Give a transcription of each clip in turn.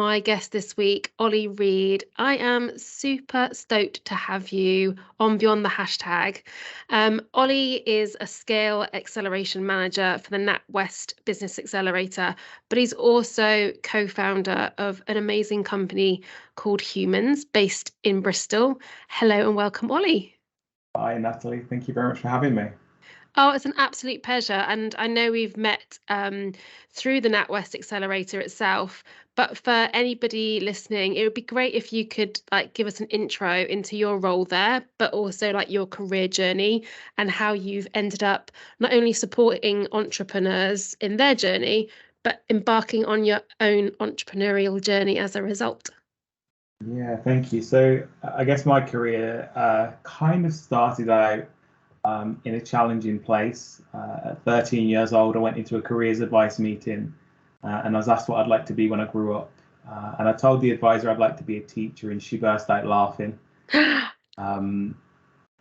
my guest this week, Olly Reed. I am super stoked to have you on Beyond the Hashtag. Olly is a scale acceleration manager for the NatWest Business Accelerator, but he's also co-founder of an amazing company called Humans, based in Bristol. Hello and welcome, Olly. Hi, Natalie. Thank you very much for having me. Oh, it's an absolute pleasure. And I know we've met through the NatWest Accelerator itself, but for anybody listening, it would be great if you could give us an intro into your role there, but also your career journey and how you've ended up not only supporting entrepreneurs in their journey, but embarking on your own entrepreneurial journey as a result. Yeah, thank you. So I guess my career kind of started out in a challenging place. At 13 years old, I went into a careers advice meeting and I was asked what I'd like to be when I grew up. And I told the advisor I'd like to be a teacher, and she burst out laughing. Um,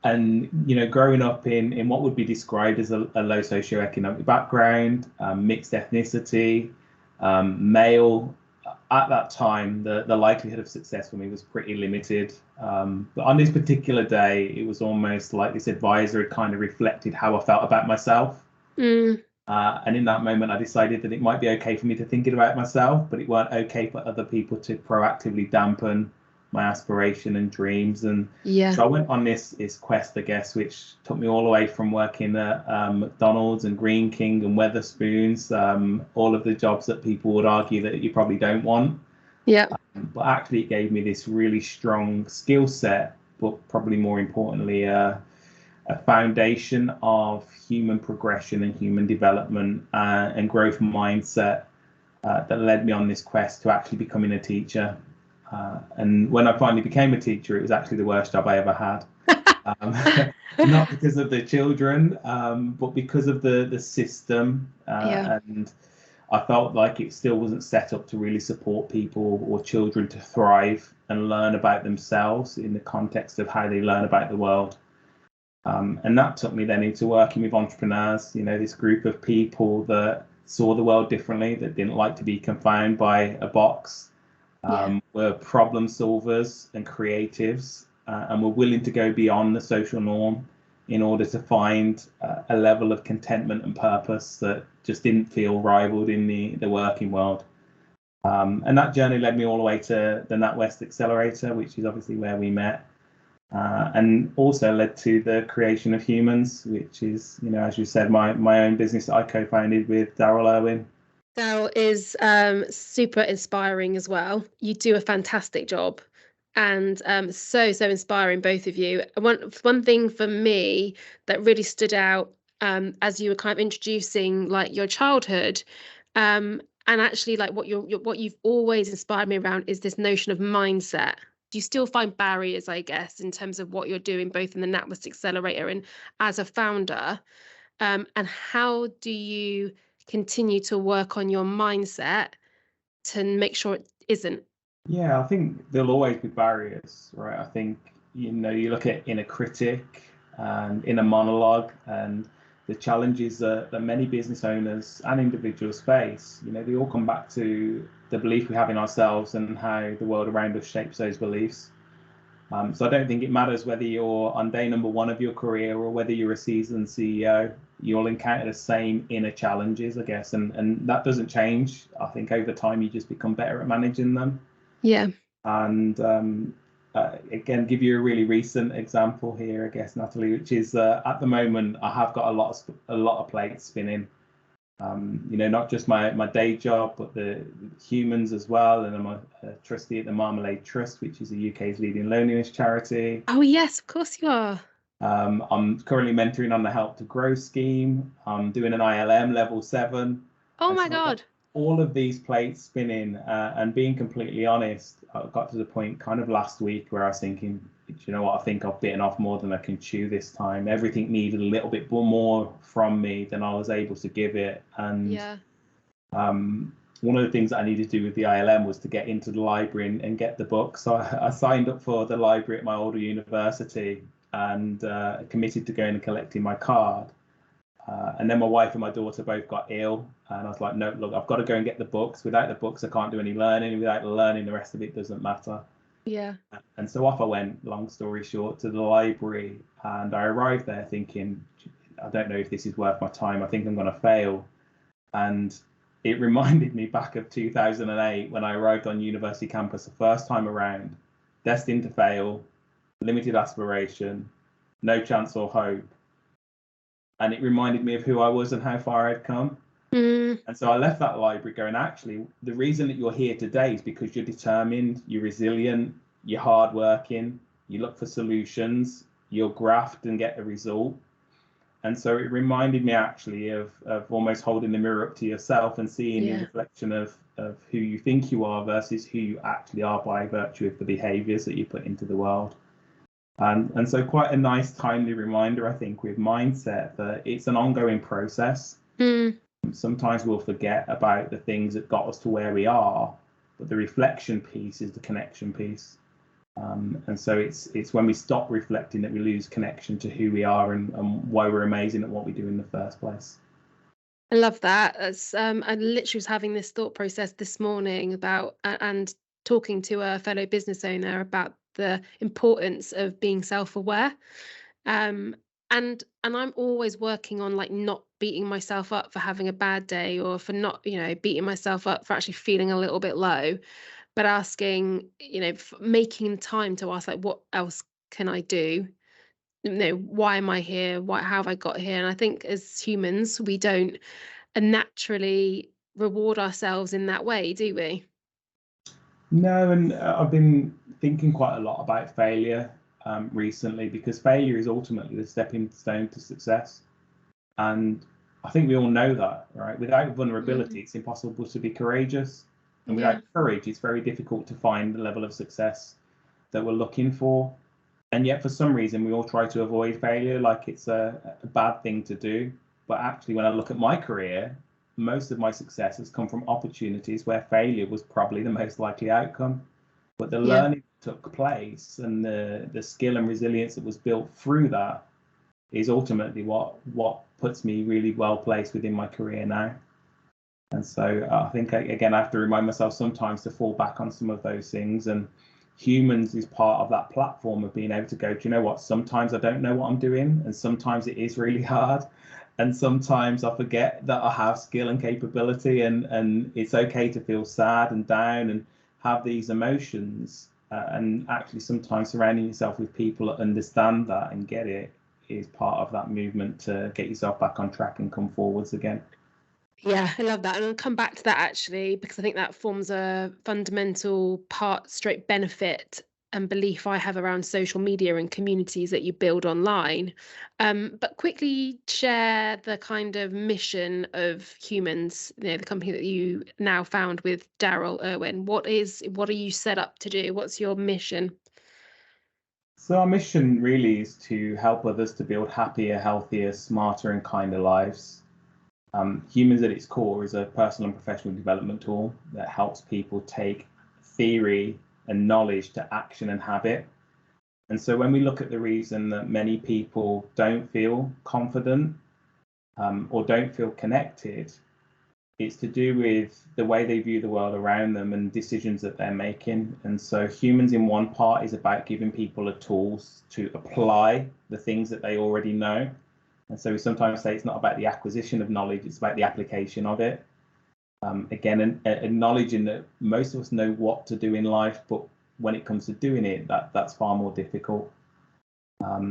and growing up in what would be described as a low socioeconomic background, mixed ethnicity, male, at that time the likelihood of success for me was pretty limited. But on this particular day, it was almost like this advisor had kind of reflected how I felt about myself. And in that moment, I decided that it might be okay for me to think about myself, but it weren't okay for other people to proactively dampen my aspiration and dreams. And so I went on this quest, I guess, which took me all the way from working at McDonald's and Green King and Weatherspoons, all of the jobs that people would argue that you probably don't want. Yeah. But actually, it gave me this really strong skill set, but probably more importantly, a foundation of human progression and human development and growth mindset that led me on this quest to actually becoming a teacher. And when I finally became a teacher, it was actually the worst job I ever had. Not because of the children, but because of the system. And I felt like it still wasn't set up to really support people or children to thrive and learn about themselves in the context of how they learn about the world. And that took me then into working with entrepreneurs, this group of people that saw the world differently, that didn't like to be confined by a box, were problem solvers and creatives, and were willing to go beyond the social norm in order to find a level of contentment and purpose that just didn't feel rivaled in the working world. And that journey led me all the way to the NatWest Accelerator, which is obviously where we met. And also led to the creation of Humans, which is, as you said, my own business that I co-founded with Daryl Irwin. Daryl is super inspiring as well. You do a fantastic job, and so inspiring, both of you. One thing for me that really stood out as you were kind of introducing your childhood, and actually what you've always inspired me around is this notion of mindset. Do you still find barriers, I guess, in terms of what you're doing, both in the NatWest Accelerator and as a founder? And how do you continue to work on your mindset to make sure it isn't? Yeah, I think there'll always be barriers, right? I think, you look at inner critic and inner monologue and the challenges that many business owners and individuals face. They all come back to the belief we have in ourselves and how the world around us shapes those beliefs. So I don't think it matters whether you're on day number one of your career or whether you're a seasoned CEO. You'll encounter the same inner challenges, I guess, and that doesn't change. I think over time you just become better at managing them. Yeah. And again, give you a really recent example here, I guess, Natalie, which is at the moment I have got a lot of plates spinning. Not just my day job, but the Humans as well. And I'm a trustee at the Marmalade Trust, which is the UK's leading loneliness charity. Oh yes, of course you are. I'm currently mentoring on the Help to Grow scheme. I'm doing an ILM level 7. Oh my God. All of these plates spinning, and being completely honest, I got to the point kind of last week where I was thinking, you know what, I think I've bitten off more than I can chew this time. Everything needed a little bit more from me than I was able to give it. And one of the things that I needed to do with the ILM was to get into the library and get the book. So I signed up for the library at my older university and committed to going and collecting my card. And then my wife and my daughter both got ill, and I was like, no, look, I've got to go and get the books. Without the books, I can't do any learning. Without the learning, the rest of it doesn't matter. Yeah. And so off I went, long story short, to the library. And I arrived there thinking, I don't know if this is worth my time. I think I'm going to fail. And it reminded me back of 2008 when I arrived on university campus the first time around, destined to fail, limited aspiration, no chance or hope. And it reminded me of who I was and how far I'd come. And so I left that library going, actually, the reason that you're here today is because you're determined, you're resilient, you're hardworking, you look for solutions, you'll graft and get a result. And so it reminded me actually of almost holding the mirror up to yourself and seeing your reflection of who you think you are versus who you actually are by virtue of the behaviors that you put into the world. And so quite a nice, timely reminder, I think, with mindset that it's an ongoing process. Sometimes we'll forget about the things that got us to where we are, but the reflection piece is the connection piece. And so it's when we stop reflecting that we lose connection to who we are and why we're amazing at what we do in the first place. I love that. I literally was having this thought process this morning about and talking to a fellow business owner about the importance of being self-aware. And I'm always working on like not beating myself up for having a bad day or for not, beating myself up for actually feeling a little bit low, but asking, making time to ask like, what else can I do? Why am I here? How have I got here? And I think as humans, we don't naturally reward ourselves in that way, do we? No, and I've been thinking quite a lot about failure recently, because failure is ultimately the stepping stone to success. And I think we all know that, right? Without vulnerability, it's impossible to be courageous. And without courage, it's very difficult to find the level of success that we're looking for. And yet, for some reason, we all try to avoid failure like it's a bad thing to do. But actually, when I look at my career, most of my success has come from opportunities where failure was probably the most likely outcome. But the learning that took place and the skill and resilience that was built through that is ultimately what puts me really well placed within my career now. And so I think, again, I have to remind myself sometimes to fall back on some of those things. And humans is part of that platform of being able to go, do you know what? Sometimes I don't know what I'm doing, and sometimes it is really hard. And sometimes I forget that I have skill and capability, and it's okay to feel sad and down and have these emotions. And actually, sometimes surrounding yourself with people that understand that and get it is part of that movement to get yourself back on track and come forwards again. Yeah, I love that. And I'll come back to that actually, because I think that forms a fundamental part, straight benefit and belief I have around social media and communities that you build online. But quickly share the kind of mission of Humans, the company that you now found with Daryl Irwin. What are you set up to do? What's your mission? So our mission really is to help others to build happier, healthier, smarter, and kinder lives. Humans at its core is a personal and professional development tool that helps people take theory and knowledge to action and habit. And so when we look at the reason that many people don't feel confident or don't feel connected, it's to do with the way they view the world around them and decisions that they're making. And so Humans in one part is about giving people the tools to apply the things that they already know. And so we sometimes say it's not about the acquisition of knowledge, it's about the application of it. Again, and acknowledging that most of us know what to do in life, but when it comes to doing it, that's far more difficult.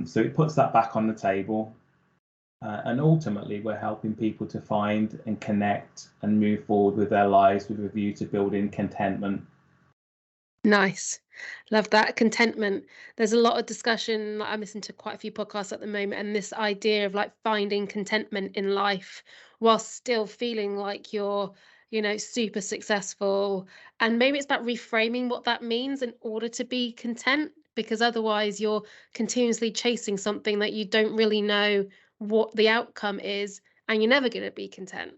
So it puts that back on the table. And ultimately, we're helping people to find and connect and move forward with their lives with a view to building contentment. Nice. Love that. Contentment. There's a lot of discussion. I'm listening to quite a few podcasts at the moment, and this idea of like finding contentment in life while still feeling like you're, super successful. And maybe it's about reframing what that means in order to be content, because otherwise you're continuously chasing something that you don't really know what the outcome is, and you're never going to be content.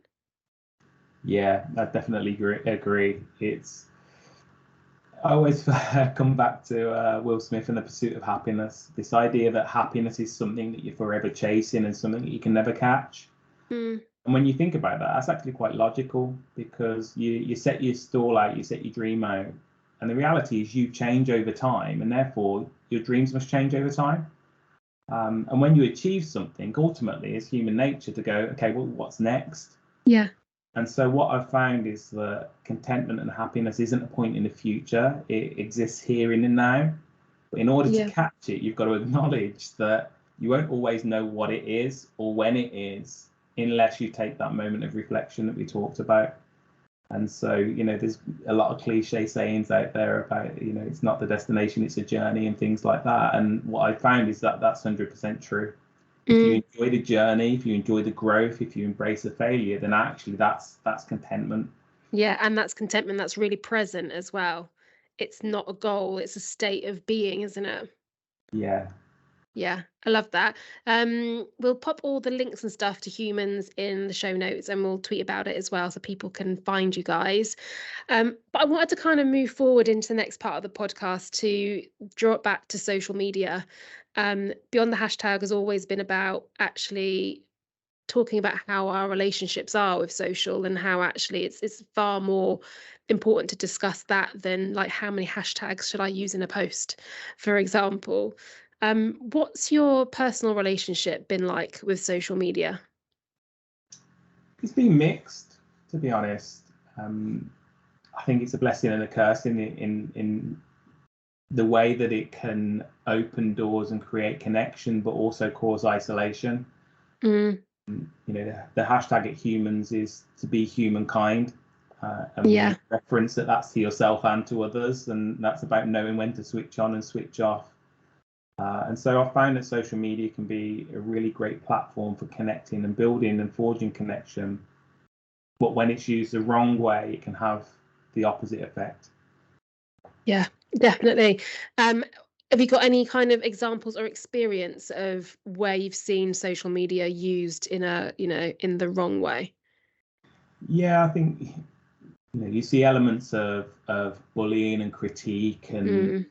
Yeah, I definitely agree. I always come back to Will Smith and The Pursuit of Happiness. This idea that happiness is something that you're forever chasing and something that you can never catch. Mm. And when you think about that, that's actually quite logical, because you set your stall out, you set your dream out, and the reality is you change over time, and therefore your dreams must change over time. And when you achieve something, ultimately, it's human nature to go, okay, well, what's next? Yeah. And so what I've found is that contentment and happiness isn't a point in the future. It exists here and now. But in order to Yeah. catch it, you've got to acknowledge that you won't always know what it is or when it is, unless you take that moment of reflection that we talked about. And so, there's a lot of cliche sayings out there about, it's not the destination, it's a journey, and things like that. And what I found is that that's 100% true. If you Mm. enjoy the journey, if you enjoy the growth, if you embrace the failure, then actually that's contentment. Yeah, and that's contentment that's really present as well. It's not a goal, it's a state of being, isn't it? Yeah. Yeah, I love that. We'll pop all the links and stuff to humans in the show notes, and we'll tweet about it as well so people can find you guys. But I wanted to kind of move forward into the next part of the podcast to draw it back to social media. Beyond the hashtag has always been about actually talking about how our relationships are with social, and how actually it's far more important to discuss that than like how many hashtags should I use in a post, for example. What's your personal relationship been like with social media? It's been mixed, to be honest. I think it's a blessing and a curse in the way that it can open doors and create connection, but also cause isolation. Mm, The hashtag at humans is to be humankind. And we yeah, reference that that's to yourself and to others. And that's about knowing when to switch on and switch off. And so I found that social media can be a really great platform for connecting and building and forging connection. But when it's used the wrong way, it can have the opposite effect. yeah, definitely. Um, have you got any kind of examples or experience of where you've seen social media used in in the wrong way? Yeah, I think you see elements of bullying and critique, and Mm,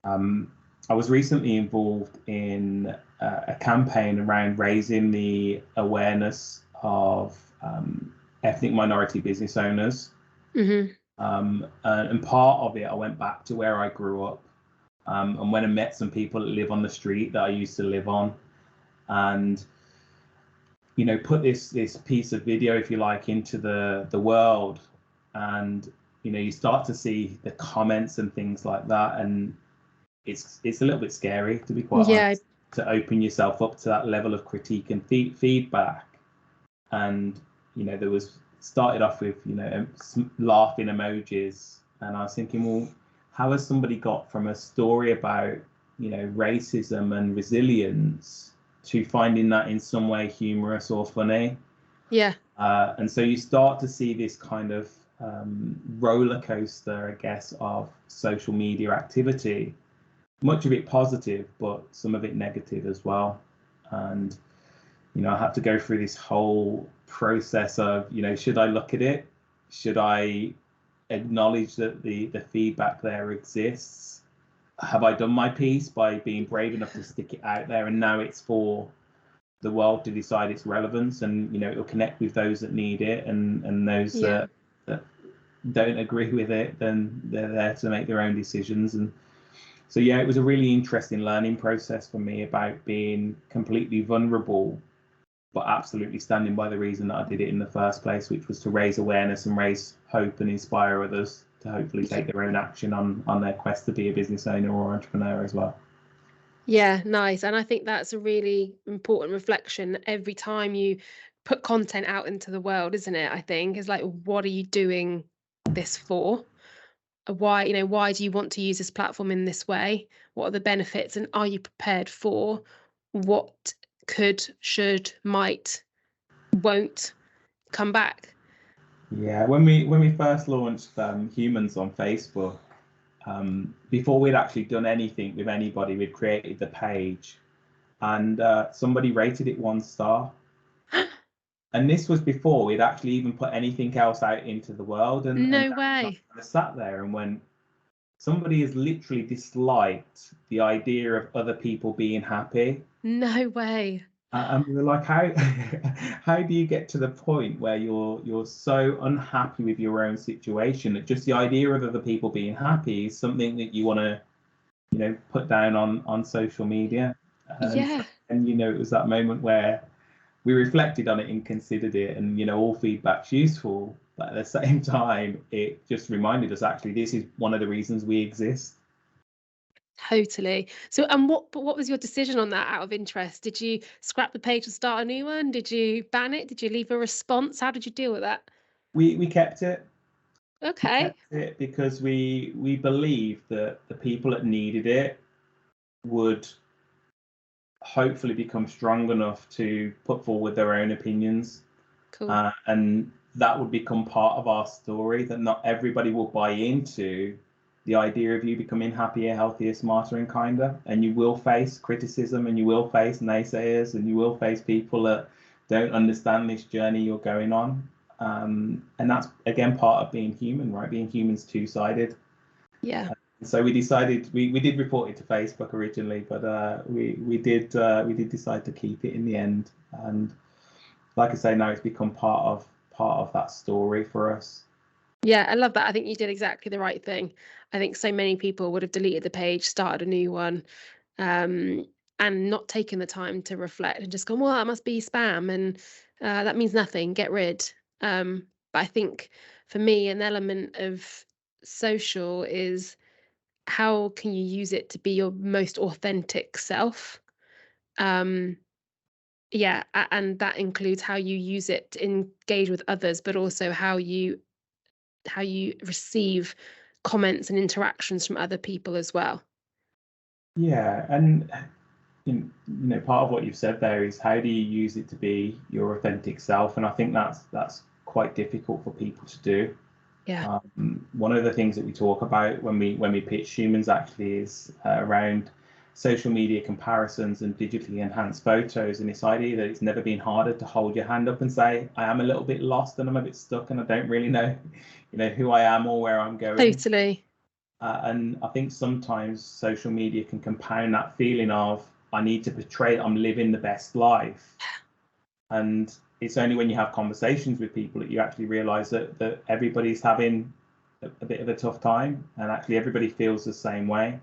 um, I was recently involved in a campaign around raising the awareness of ethnic minority business owners. hmm. And part of it, I went back to where I grew up, and when I met some people that live on the street that I used to live on, and put this piece of video, if you like, into the world, and you start to see the comments and things like that, and it's a little bit scary, to be quite Yeah, honest, to open yourself up to that level of critique and feedback. And there was started off with laughing emojis, and I was thinking, well, how has somebody got from a story about racism and resilience to finding that in some way humorous or funny? yeah, And so you start to see this kind of roller coaster, I guess, of social media activity, much of it positive, but some of it negative as well. And I had to go through this whole process of, should I look at it? Should I acknowledge that the feedback there exists? Have I done my piece by being brave enough to stick it out there? And now it's for the world to decide its relevance, and it'll connect with those that need it, and those yeah. that don't agree with it, then they're there to make their own decisions. And so yeah, it was a really interesting learning process for me about being completely vulnerable, but absolutely standing by the reason that I did it in the first place, which was to raise awareness and raise hope and inspire others to hopefully take their own action on their quest to be a business owner or entrepreneur as well. Yeah, nice. And I think that's a really important reflection every time you put content out into the world, isn't it? I think is like, what are you doing this for? Why, why do you want to use this platform in this way? What are the benefits? And are you prepared for what could, should, might, won't come back? Yeah, when we first launched Humans on Facebook, before we'd actually done anything with anybody, we'd created the page, and somebody rated it 1 star. And this was before we'd actually even put anything else out into the world. And No I way. sat there and went, somebody has literally disliked the idea of other people being happy. No way. And we were like, how how do you get to the point where you're so unhappy with your own situation that just the idea of other people being happy is something that you want to, put down on social media? And Yeah, and it was that moment where we reflected on it and considered it, and all feedback's useful, but at the same time, it just reminded us actually this is one of the reasons we exist. totally. So, and what was your decision on that out of interest? Did you scrap the page and start a new one? Did you ban it? Did you leave a response? How did you deal with that? We kept it. We Okay, kept it because we believed that the people that needed it would hopefully become strong enough to put forward their own opinions, cool. and that would become part of our story. That not everybody will buy into the idea of you becoming happier, healthier, smarter, and kinder. And you will face criticism, and you will face naysayers, and you will face people that don't understand this journey you're going on. And that's again part of being human, right? Being human's two-sided. Yeah. So we decided we did report it to Facebook originally, but we did decide to keep it in the end. And like I say, now it's become part of that story for us. Yeah, I love that. I think you did exactly the right thing. I think so many people would have deleted the page, started a new one, um, and not taken the time to reflect and just gone, well, that must be spam and that means nothing, get rid. But I think for me, an element of social is how can you use it to be your most authentic self? Um, yeah, and that includes how you use it to engage with others, but also how you receive comments and interactions from other people as well. Yeah, and part of what you've said there is how do you use it to be your authentic self, and I think that's quite difficult for people to do. Yeah, One of the things that we talk about when we pitch humans actually is around social media comparisons and digitally enhanced photos, and this idea that it's never been harder to hold your hand up and say, I am a little bit lost and I'm a bit stuck and I don't really know, who I am or where I'm going. totally. And I think sometimes social media can compound that feeling of I need to portray I'm living the best life. And it's only when you have conversations with people that you actually realize that everybody's having a bit of a tough time, and actually everybody feels the same way.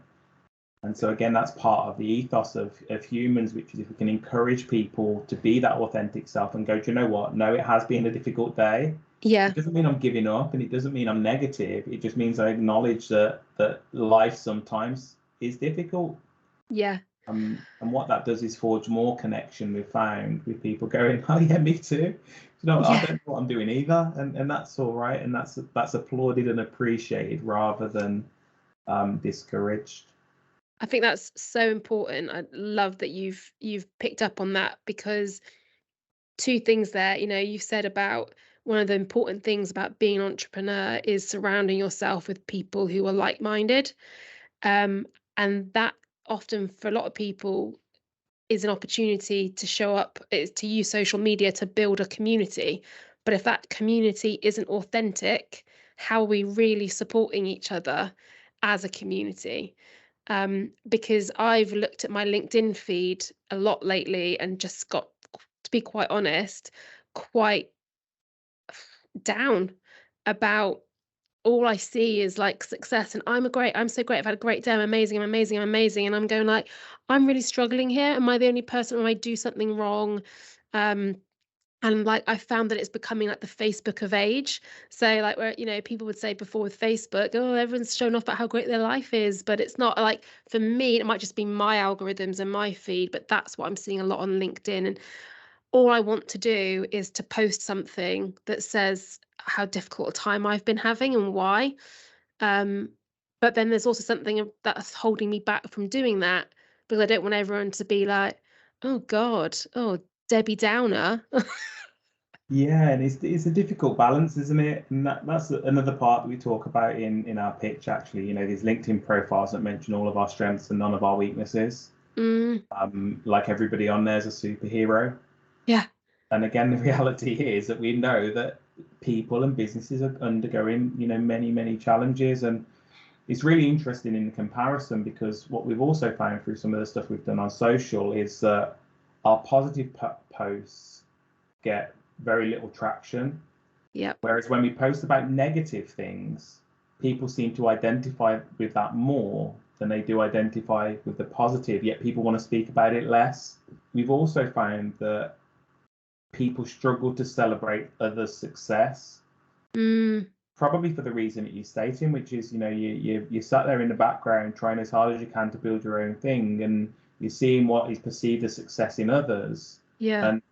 And so again, that's part of the ethos of humans, which is if we can encourage people to be that authentic self and go, do you know what? No, it has been a difficult day. Yeah, It doesn't mean I'm giving up, and it doesn't mean I'm negative. It just means I acknowledge that life sometimes is difficult. yeah, And what that does is forge more connection. We've found with people going, oh yeah, me too. I yeah. don't know what I'm doing either, and that's all right, and that's applauded and appreciated rather than discouraged. I think that's so important. I love that you've picked up on that because two things there. You said about one of the important things about being an entrepreneur is surrounding yourself with people who are like-minded. Um, and that often for a lot of people is an opportunity to show up, is to use social media to build a community. But if that community isn't authentic, how are we really supporting each other as a community? Because I've looked at my LinkedIn feed a lot lately and just got, to be quite honest, quite down about all I see is like success and I'm so great, I've had a great day, I'm amazing, I'm amazing, I'm amazing. And I'm going like, I'm really struggling here. Am I the only person? Am I do something wrong? Um, and like I found that it's becoming like the Facebook of age. So like where, people would say before with Facebook, oh, everyone's showing off about how great their life is. But it's not like for me, it might just be my algorithms and my feed, but that's what I'm seeing a lot on LinkedIn. And all I want to do is to post something that says how difficult a time I've been having and why. Um, but then there's also something that's holding me back from doing that because I don't want everyone to be like, oh God, oh, Debbie Downer. Yeah, and it's a difficult balance, isn't it? And that's another part that we talk about in our pitch. Actually, these LinkedIn profiles that mention all of our strengths and none of our weaknesses. Mm, Like everybody on there's a superhero. yeah, And again, the reality is that we know that people and businesses are undergoing, many, many challenges. And it's really interesting in the comparison because what we've also found through some of the stuff we've done on social is that our positive posts get very little traction. Yeah. Whereas when we post about negative things, people seem to identify with that more than they do identify with the positive, yet people want to speak about it less. We've also found that people struggle to celebrate others' success, probably for the reason that you're stating, which is, you sat there in the background trying as hard as you can to build your own thing, and you're seeing what is perceived as success in others. Yeah. And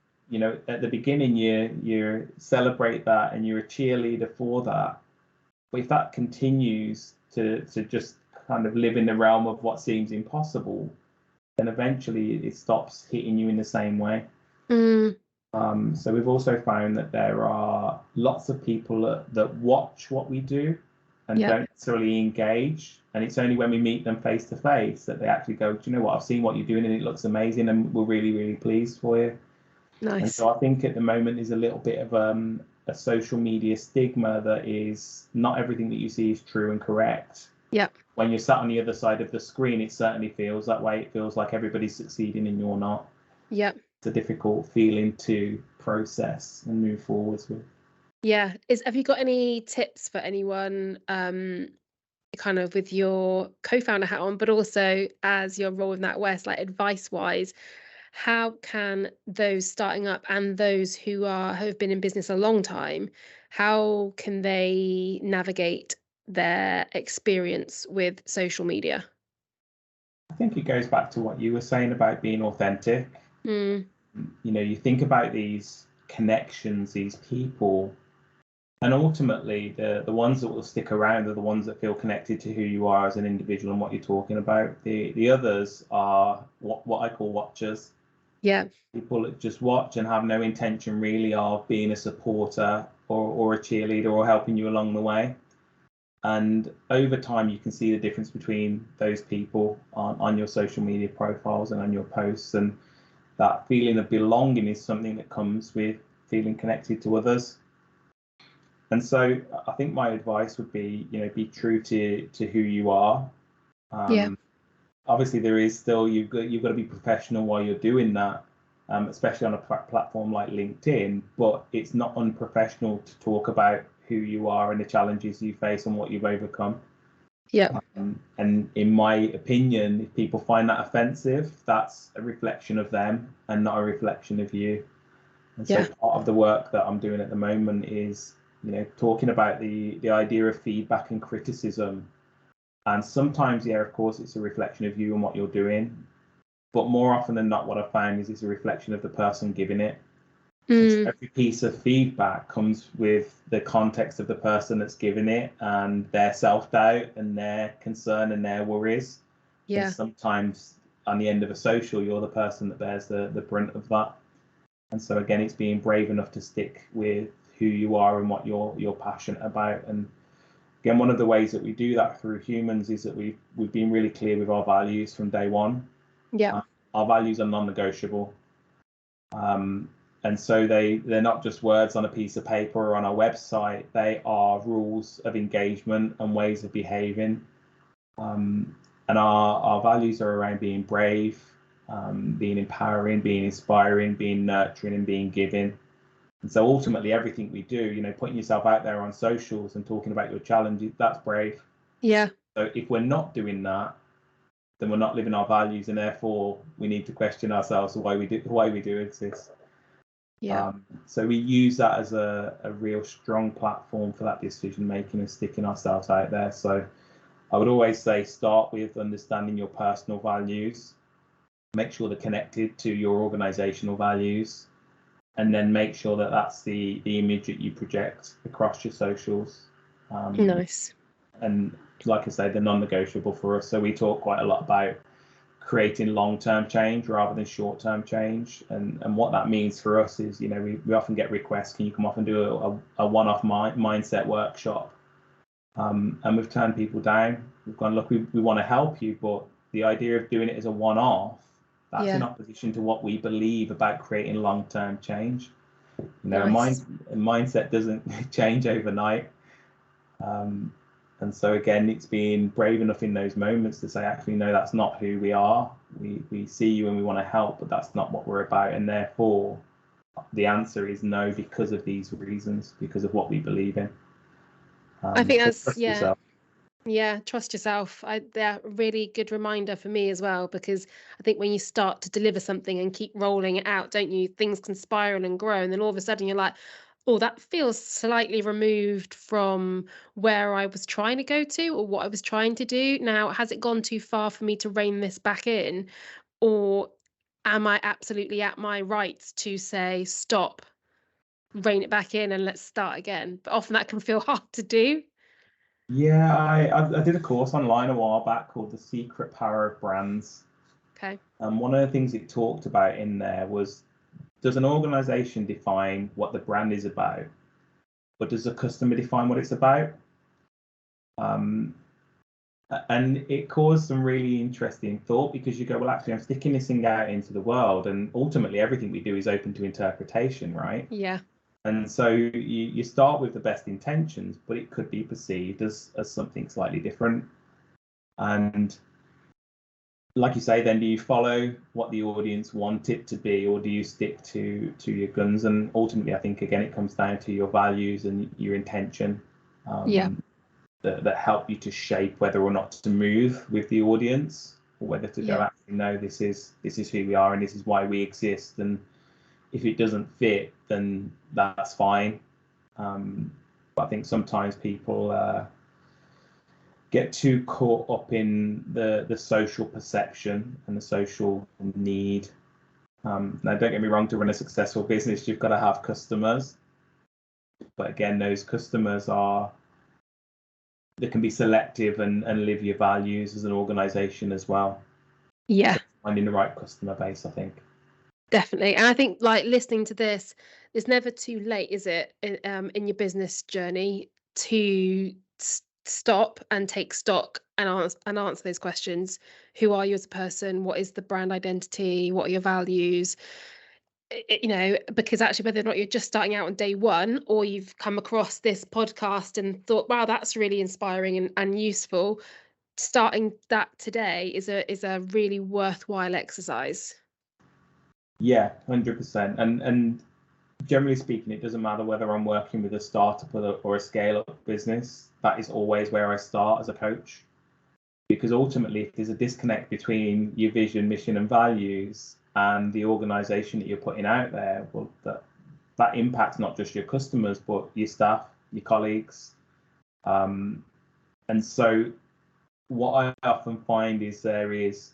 at the beginning, you celebrate that and you're a cheerleader for that. But if that continues to just kind of live in the realm of what seems impossible, then eventually it stops hitting you in the same way. So we've also found that there are lots of people that watch what we do and don't necessarily engage. And it's only when we meet them face to face that they actually go, do you know what, I've seen what you're doing and it looks amazing and we're really, really pleased for you. Nice. And so I think at the moment there's a little bit of a social media stigma that is not everything that you see is true and correct. Yeah. When you're sat on the other side of the screen, it certainly feels that way. It feels like everybody's succeeding and you're not. Yeah. It's a difficult feeling to process and move forwards with. Yeah. Have you got any tips for anyone, kind of with your co-founder hat on, but also as your role with NatWest, like advice-wise, how can those starting up and those who have been in business a long time, how can they navigate their experience with social media? I think it goes back to what you were saying about being authentic. You think about these connections, these people, and ultimately the ones that will stick around are the ones that feel connected to who you are as an individual and what you're talking about. The others are what I call watchers. Yeah. People that just watch and have no intention really of being a supporter or a cheerleader or helping you along the way. And over time, you can see the difference between those people on your social media profiles and on your posts. And that feeling of belonging is something that comes with feeling connected to others. And so I think my advice would be, be true to who you are. Obviously, there is still, you've got to be professional while you're doing that, especially on a platform like LinkedIn. But it's not unprofessional to talk about who you are and the challenges you face and what you've overcome. Yeah. And in my opinion, if people find that offensive, that's a reflection of them and not a reflection of you. And so part of the work that I'm doing at the moment is, talking about the idea of feedback and criticism. And sometimes, of course, it's a reflection of you and what you're doing. But more often than not, what I found is it's a reflection of the person giving it. So every piece of feedback comes with the context of the person that's giving it and their self-doubt and their concern and their worries. Yeah. And sometimes on the end of a social, you're the person that bears the brunt of that. And so again, it's being brave enough to stick with who you are and what you're passionate about. And again, one of the ways that we do that through Humans is that we've been really clear with our values from day one. Yeah. Our values are non-negotiable. And so they're not just words on a piece of paper or on our website. They are rules of engagement and ways of behaving. And our values are around being brave, being empowering, being inspiring, being nurturing, and being giving. And so ultimately, everything we do, putting yourself out there on socials and talking about your challenges, that's brave. Yeah. So if we're not doing that, then we're not living our values, and therefore we need to question ourselves why we do exist. Yeah. So we use that as a real strong platform for that decision making and sticking ourselves out there. So I would always say start with understanding your personal values, make sure they're connected to your organizational values, and then make sure that that's the image that you project across your socials. Nice. And like I say, they're non-negotiable for us. So we talk quite a lot about creating long-term change rather than short-term change. And what that means for us is, we often get requests, can you come off and do a one-off mindset workshop? And we've turned people down. We've gone, look, we want to help you, but the idea of doing it as a one-off, that's in opposition to what we believe about creating long-term change. A mindset doesn't change overnight. And so again, it's being brave enough in those moments to say, actually, no, that's not who we are. We see you and we want to help, but that's not what we're about. And therefore, the answer is no, because of these reasons, because of what we believe in. I think So that's, trust yeah. yourself. Yeah, trust yourself. They're a really good reminder for me as well, because I think when you start to deliver something and keep rolling it out, don't you, things can spiral and grow. And then all of a sudden you're like, oh, that feels slightly removed from where I was trying to go to or what I was trying to do. Now, has it gone too far for me to rein this back in? Or am I absolutely at my rights to say, stop, rein it back in and let's start again? But often that can feel hard to do. Yeah, I did a course online a while back called The Secret Power of Brands. Okay. And one of the things it talked about in there was, does an organization define what the brand is about, but does the customer define what it's about? Um, and it caused some really interesting thought, because you go, well, actually, I'm sticking this thing out into the world, and ultimately everything we do is open to interpretation, right? Yeah. And so you start with the best intentions, but it could be perceived as something slightly different. And like you say, then do you follow what the audience want it to be, or do you stick to your guns? And ultimately, I think again, it comes down to your values and your intention, Yeah. that help you to shape whether or not to move with the audience, or whether to go, Yeah. actually, no, this is who we are and this is why we exist. And if it doesn't fit, then that's fine. But I think sometimes people get too caught up in the social perception and the social need. Now, don't get me wrong, to run a successful business, you've got to have customers. But again, those customers they can be selective and live your values as an organization as well. Yeah. So finding the right customer base, I think. Definitely. And I think, like, listening to this, it's never too late, is it, in your business journey to stop and take stock and answer those questions. Who are you as a person? What is the brand identity? What are your values? Because actually, whether or not you're just starting out on day one, or you've come across this podcast and thought, wow, that's really inspiring and useful, starting that today is a really worthwhile exercise. Yeah, 100%. And generally speaking, it doesn't matter whether I'm working with a startup or a scale up business. That is always where I start as a coach, because ultimately, if there's a disconnect between your vision, mission, and values and the organization that you're putting out there, well, that impacts not just your customers, but your staff, your colleagues. And so what I often find is there is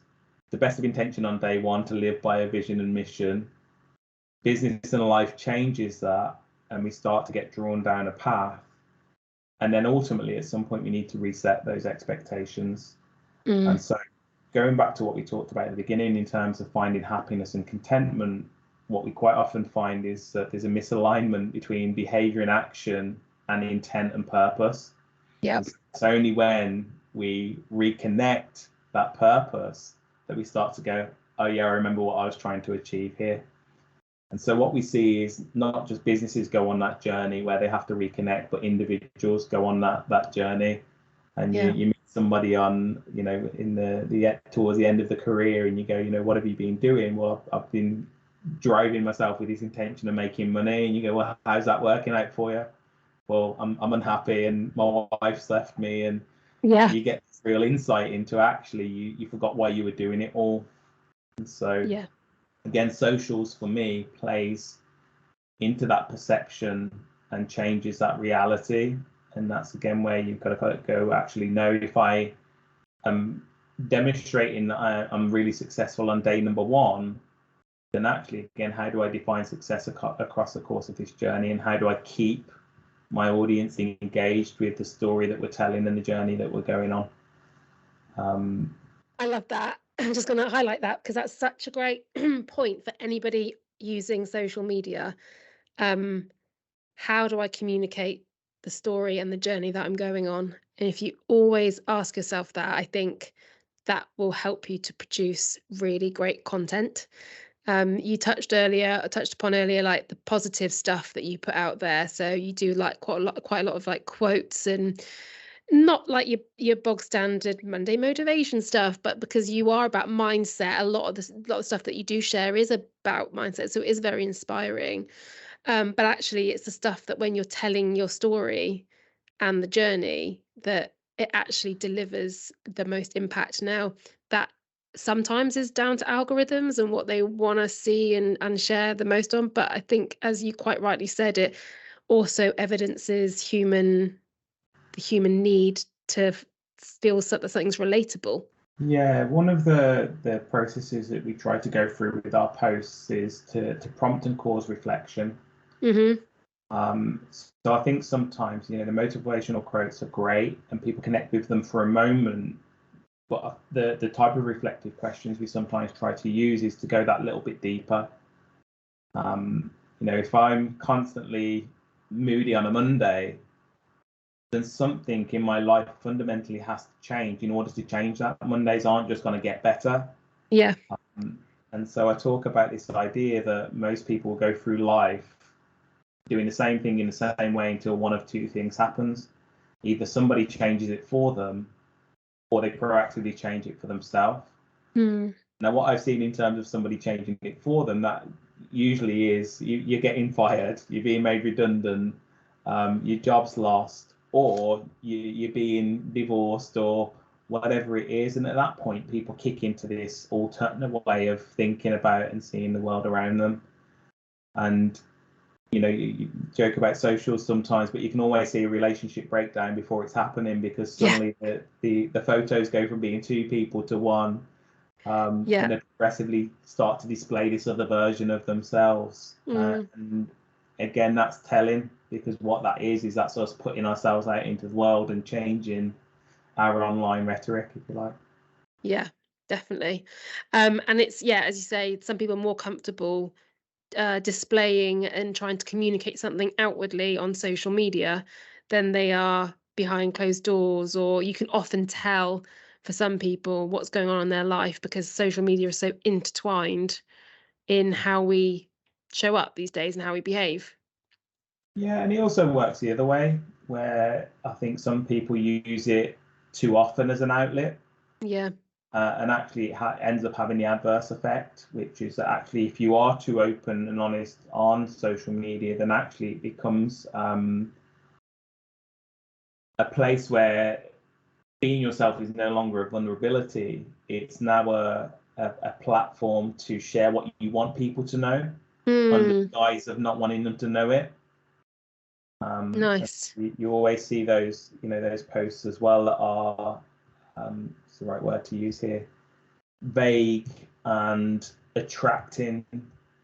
the best of intention on day one to live by a vision and mission. Business and life changes that, and we start to get drawn down a path. And then ultimately, at some point, we need to reset those expectations. And Mm. so, going back to what we talked about at the beginning in terms of finding happiness and contentment, what we quite often find is that there's a misalignment between behavior and action and intent and purpose. Yep. And it's only when we reconnect that purpose that we start to go, oh, yeah, I remember what I was trying to achieve here. And so what we see is not just businesses go on that journey where they have to reconnect, but individuals go on that journey. And Yeah. you meet somebody on, in the towards the end of the career, and you go, what have you been doing? Well, I've been driving myself with this intention of making money. And you go, well, how's that working out for you? Well, I'm unhappy and my wife's left me. And Yeah. you get this real insight into actually you forgot why you were doing it all. And so Yeah. again, socials for me plays into that perception and changes that reality. And that's again where you've got to go, actually, no, if I am demonstrating that I'm really successful on day number one, then actually, again, how do I define success across the course of this journey? And how do I keep my audience engaged with the story that we're telling and the journey that we're going on? I love that. I'm just going to highlight that because that's such a great point for anybody using social media. How do I communicate the story and the journey that I'm going on? And if you always ask yourself that, I think that will help you to produce really great content. You touched upon earlier, like the positive stuff that you put out there. So you do like quite a lot of like quotes and Not like your bog standard Monday motivation stuff, but because you are about mindset, a lot of stuff that you do share is about mindset, so it is very inspiring. But actually, it's the stuff that when you're telling your story and the journey that it actually delivers the most impact. Now, that sometimes is down to algorithms and what they want to see and share the most on. But I think, as you quite rightly said, it also evidences the human need to feel that something's relatable. Yeah, one of the processes that we try to go through with our posts is to prompt and cause reflection. Hmm. So I think sometimes, the motivational quotes are great and people connect with them for a moment, but the type of reflective questions we sometimes try to use is to go that little bit deeper. If I'm constantly moody on a Monday, then something in my life fundamentally has to change in order to change that. Mondays aren't just going to get better. Yeah. And so I talk about this idea that most people go through life doing the same thing in the same way until one of two things happens. Either somebody changes it for them or they proactively change it for themselves. Mm. Now, what I've seen in terms of somebody changing it for them, that usually is you're getting fired, you're being made redundant, your job's lost, or you're being divorced, or whatever it is. And at that point, people kick into this alternate way of thinking about and seeing the world around them. And you joke about socials sometimes, but you can always see a relationship breakdown before it's happening, because Yeah. suddenly the photos go from being two people to one, Yeah. and they progressively start to display this other version of themselves. Mm. And again, that's telling, because what that is that's us putting ourselves out into the world and changing our online rhetoric, if you like. Yeah, definitely. And it's, yeah, as you say, some people are more comfortable displaying and trying to communicate something outwardly on social media than they are behind closed doors, or you can often tell for some people what's going on in their life because social media is so intertwined in how we show up these days and how we behave. Yeah, and it also works the other way, where I think some people use it too often as an outlet. Yeah. And actually it ends up having the adverse effect, which is that actually if you are too open and honest on social media, then actually it becomes a place where being yourself is no longer a vulnerability. It's now a platform to share what you want people to know under Hmm. the guise of not wanting them to know it. So Nice. you always see those posts as well that are, what's the right word to use here, vague and attracting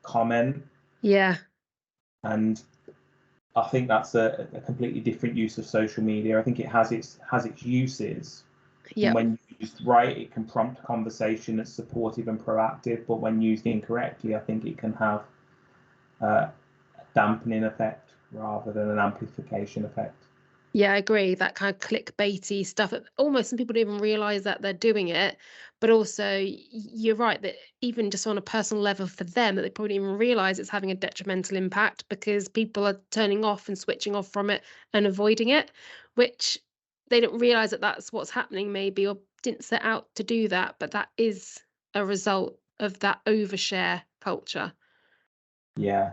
comment. Yeah. And I think that's a completely different use of social media. I think it has its uses, and Yep. when used right, it can prompt a conversation that's supportive and proactive. But when used incorrectly, I think it can have a dampening effect rather than an amplification effect. Yeah, I agree. That kind of clickbaity stuff. Almost some people don't even realize that they're doing it. But also, you're right that even just on a personal level for them, that they probably don't even realize it's having a detrimental impact because people are turning off and switching off from it and avoiding it, which they don't realize that that's what's happening, maybe, or didn't set out to do that. But that is a result of that overshare culture. Yeah,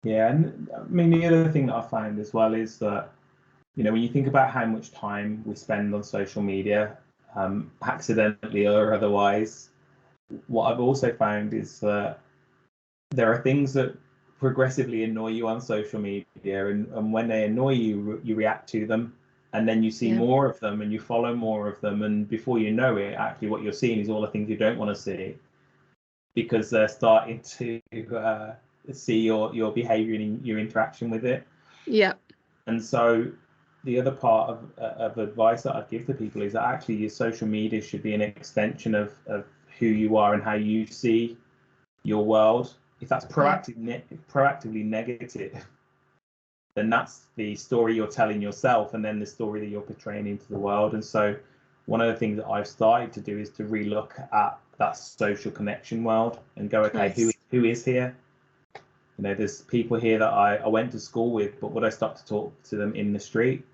yeah, and I mean the other thing that I find as well is that when you think about how much time we spend on social media, accidentally or otherwise, what I've also found is that there are things that progressively annoy you on social media, and when they annoy you, you react to them, and then you see Yeah. more of them and you follow more of them, and before you know it, actually what you're seeing is all the things you don't want to see, because they're starting to see your behavior and your interaction with it. Yeah. And so the other part of advice that I'd give to people is that actually your social media should be an extension of who you are and how you see your world. If that's Yeah. proactively negative, then that's the story you're telling yourself, and then the story that you're portraying into the world. And so one of the things that I've started to do is to relook at that social connection world and go, okay, who Nice. who is here? There's people here that I went to school with, but would I stop to talk to them in the street?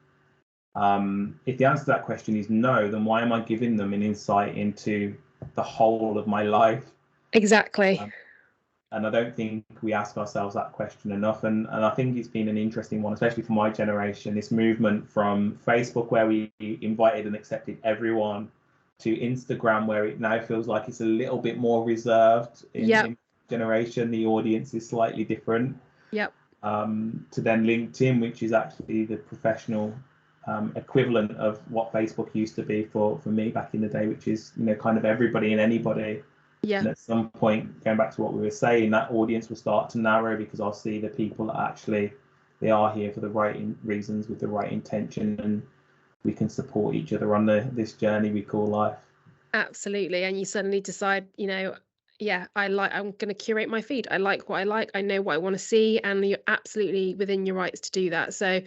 If the answer to that question is no, then why am I giving them an insight into the whole of my life? Exactly. And I don't think we ask ourselves that question enough. And I think it's been an interesting one, especially for my generation, this movement from Facebook, where we invited and accepted everyone, to Instagram, where it now feels like it's a little bit more reserved Yep. in generation. The audience is slightly different. Yep. To then LinkedIn, which is actually the professional equivalent of what Facebook used to be for me back in the day, which is, kind of everybody and anybody. Yeah. And at some point, going back to what we were saying, that audience will start to narrow, because I'll see the people that actually they are here for the right reasons, with the right intention, and we can support each other on this journey we call life. Absolutely. And you suddenly decide, yeah, I'm going to curate my feed. I like what I like. I know what I want to see, and you're absolutely within your rights to do that. So,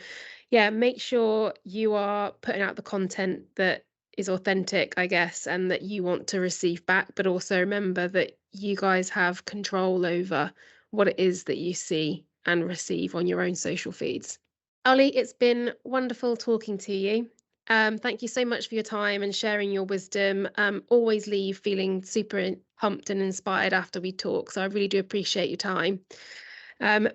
yeah, make sure you are putting out the content that is authentic, I guess, and that you want to receive back. But also remember that you guys have control over what it is that you see and receive on your own social feeds. Ollie, it's been wonderful talking to you. Thank you so much for your time and sharing your wisdom. Always leave feeling super pumped and inspired after we talk. So I really do appreciate your time.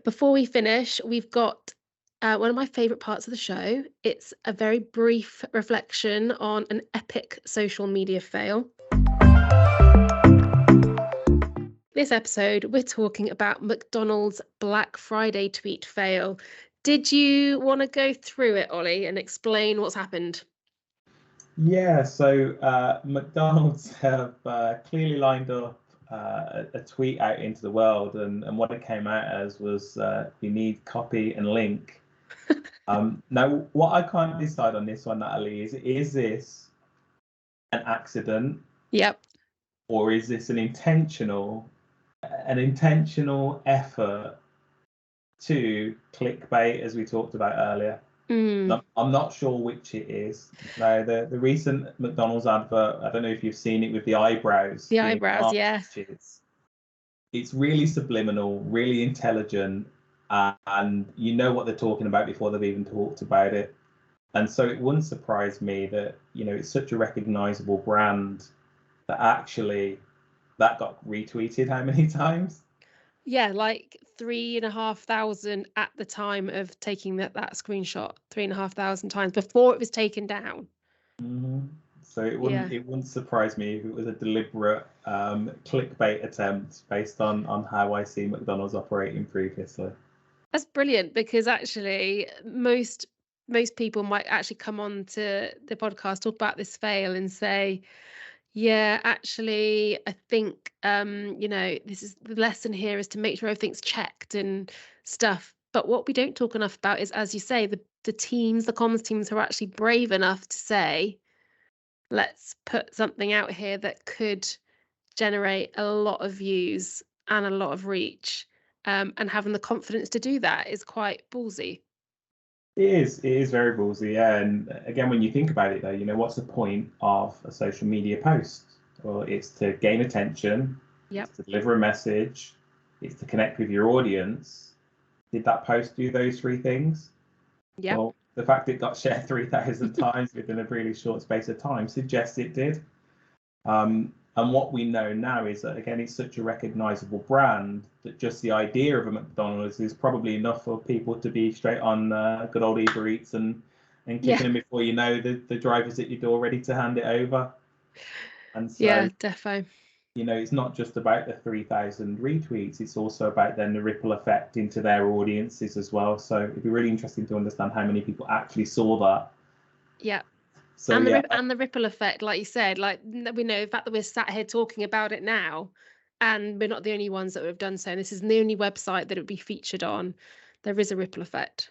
Before we finish, we've got one of my favourite parts of the show. It's a very brief reflection on an epic social media fail. This episode, we're talking about McDonald's Black Friday tweet fail. Did you want to go through it, Ollie, and explain what's happened? Yeah, so McDonald's have clearly lined up a tweet out into the world, and what it came out as was, you need copy and link. Now, what I can't decide on this one, Natalie, is this an accident, Yep. or is this an intentional effort to clickbait, as we talked about earlier? I'm not sure which it is. Now, the recent McDonald's advert, I don't know if you've seen it with the eyebrows The doing eyebrows, arm yeah. gestures. It's really subliminal, really intelligent, and you know what they're talking about before they've even talked about it. And so it wouldn't surprise me that, it's such a recognizable brand that actually that got retweeted how many times? Yeah, like 3,500 at the time of taking that screenshot, 3,500 times before it was taken down. Mm-hmm. So it Yeah. wouldn't surprise me if it was a deliberate clickbait attempt based on how I see McDonald's operating previously. That's brilliant, because actually most people might actually come on to the podcast, talk about this fail and say, yeah, actually, I think this is the lesson here, is to make sure everything's checked and stuff. But what we don't talk enough about is, as you say, the comms teams who are actually brave enough to say, let's put something out here that could generate a lot of views and a lot of reach. And having the confidence to do that is quite ballsy. It is very ballsy, yeah. And again, when you think about it, though, what's the point of a social media post? Well, it's to gain attention, Yep. it's to deliver a message, it's to connect with your audience. Did that post do those three things? Yep. Well, the fact it got shared 3,000 times within a really short space of time suggests it did. And what we know now is that, again, it's such a recognizable brand that just the idea of a McDonald's is probably enough for people to be straight on good old Uber Eats and kicking them before you know the driver's at your door ready to hand it over. And so, Yeah, defo. it's not just about the 3,000 retweets, it's also about then the ripple effect into their audiences as well. So it'd be really interesting to understand how many people actually saw that. Yeah. So And yeah, the ripple effect, like you said, like we know the fact that we're sat here talking about it now, and we're not the only ones that have done so. This isn't the only website that it would be featured on. There is a ripple effect.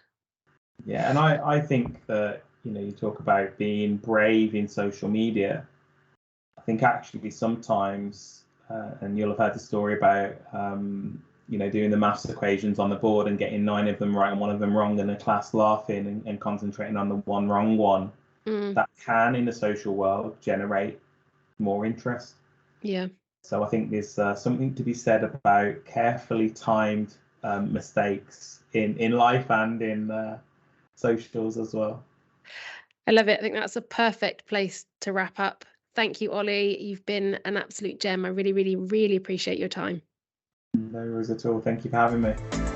yeah, and I think that, you talk about being brave in social media. I think actually sometimes, and you'll have heard the story about, doing the maths equations on the board and getting 9 of them right and 1 of them wrong, and the class laughing and concentrating on the one wrong one. That can, in the social world, generate more interest. Yeah. So I think there's something to be said about carefully timed mistakes in life and in socials as well. I love it. I think that's a perfect place to wrap up. Thank you, Ollie. You've been an absolute gem. I really, really, really appreciate your time. No worries at all. Thank you for having me.